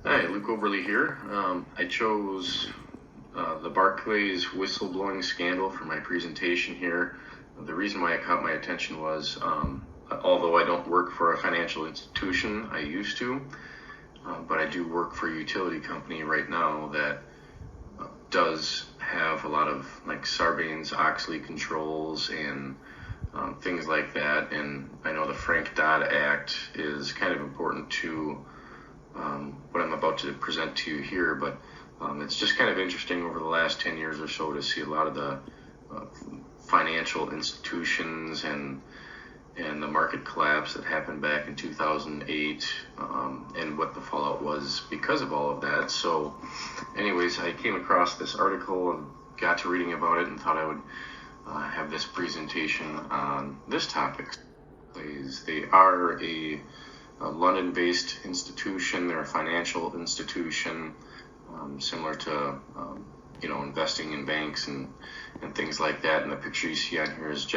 Hi, Luke Overly here. I chose the Barclays whistleblowing scandal for my presentation here. The reason why it caught my attention was, although I don't work for a financial institution, I used to, but I do work for a utility company right now that does have a lot of like Sarbanes-Oxley controls and things like that. And I know the Frank-Dodd Act is kind of important to what I'm about to present to you here, but it's just kind of interesting over the last 10 years or so to see a lot of the financial institutions and the market collapse that happened back in 2008 and what the fallout was because of all of that. So anyways, I came across this article and got to reading about it and thought I would have this presentation on this topic. They are a London-based institution. They're a financial institution, similar to investing in banks and things like that. And the picture you see on here is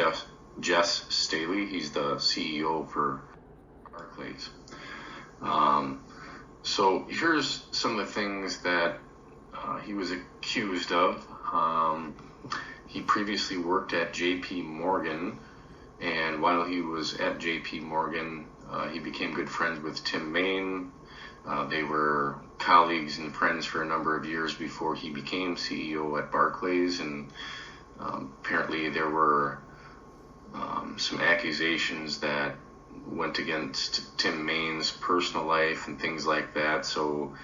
Jes Staley. He's the CEO for Barclays. So here's some of the things that he was accused of. He previously worked at J.P. Morgan, and while he was at J.P. Morgan, he became good friends with Tim Main. They were colleagues and friends for a number of years before he became CEO at Barclays, and apparently there were some accusations that went against Tim Main's personal life and things like that. So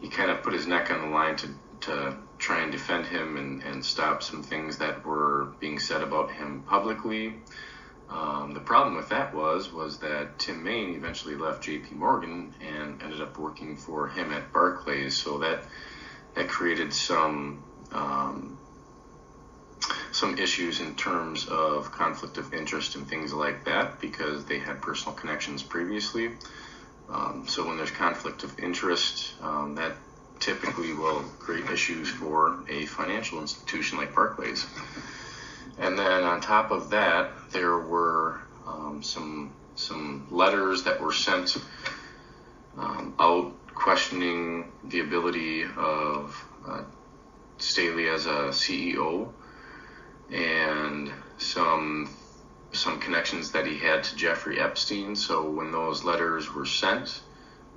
he kind of put his neck on the line to try and defend him and stop some things that were being said about him publicly. The problem with that was that Tim Main eventually left J.P. Morgan and ended up working for him at Barclays. So that created some issues in terms of conflict of interest and things like that because they had personal connections previously. So when there's conflict of interest, that typically will create issues for a financial institution like Barclays. And then on top of that, there were some letters that were sent out questioning the ability of Staley as a CEO and some connections that he had to Jeffrey Epstein. So when those letters were sent,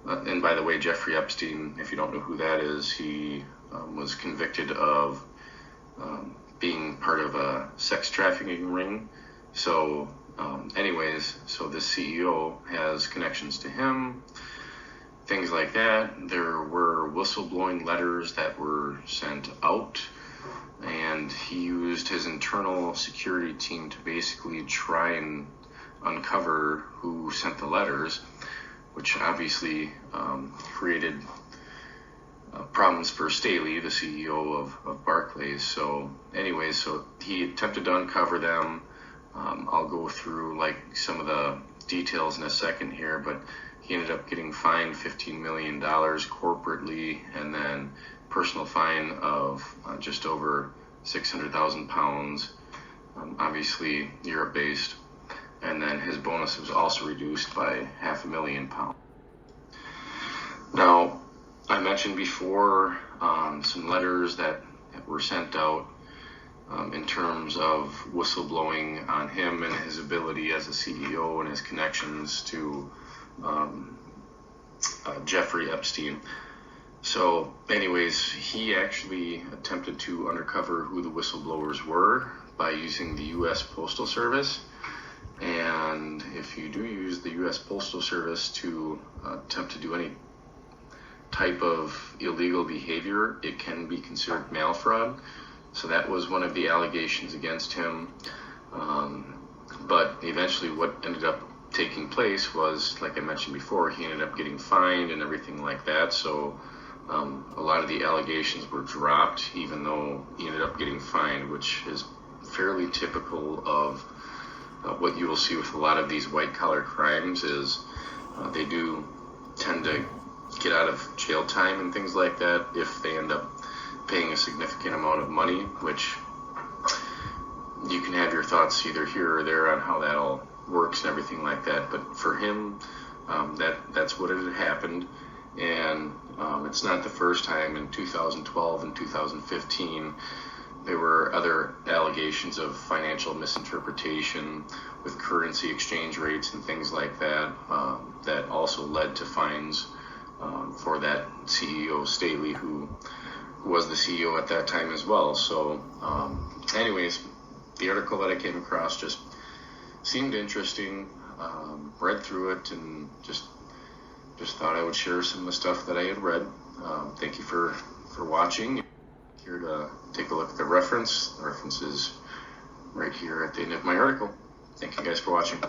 and by the way, Jeffrey Epstein, if you don't know who that is, he was convicted of being part of a sex trafficking ring. So so the CEO has connections to him, things like that. There were whistleblowing letters that were sent out, and he used his internal security team to basically try and uncover who sent the letters, which obviously created problems for Staley, the CEO of Barclays. So he attempted to uncover them. I'll go through like some of the details in a second here, but he ended up getting fined $15 million corporately, and then personal fine of just over 600,000 pounds, obviously Europe-based, and then his bonus was also reduced by £500,000. Now, I mentioned before some letters that were sent out in terms of whistleblowing on him and his ability as a CEO and his connections to Jeffrey Epstein. So anyways, he actually attempted to uncover who the whistleblowers were by using the U.S. Postal Service. And if you do use the U.S. Postal Service to attempt to do any type of illegal behavior, it can be considered mail fraud. So that was one of the allegations against him. But eventually what ended up taking place was, like I mentioned before, he ended up getting fined and everything like that. So a lot of the allegations were dropped, even though he ended up getting fined, which is fairly typical of what you will see with a lot of these white-collar crimes is they do tend to get out of jail time and things like that if they end up paying a significant amount of money, which you can have your thoughts either here or there on how that all works and everything like that. But for him, that's what had happened. And it's not the first time. In 2012 and 2015, there were other allegations of financial misinterpretation with currency exchange rates and things like that, that also led to fines for that CEO, Staley, who was the CEO at that time as well. So anyways, the article that I came across just seemed interesting. Read through it and just thought I would share some of the stuff that I had read. Thank you for watching. Here to take a look at the reference. The reference is right here at the end of my article. Thank you guys for watching.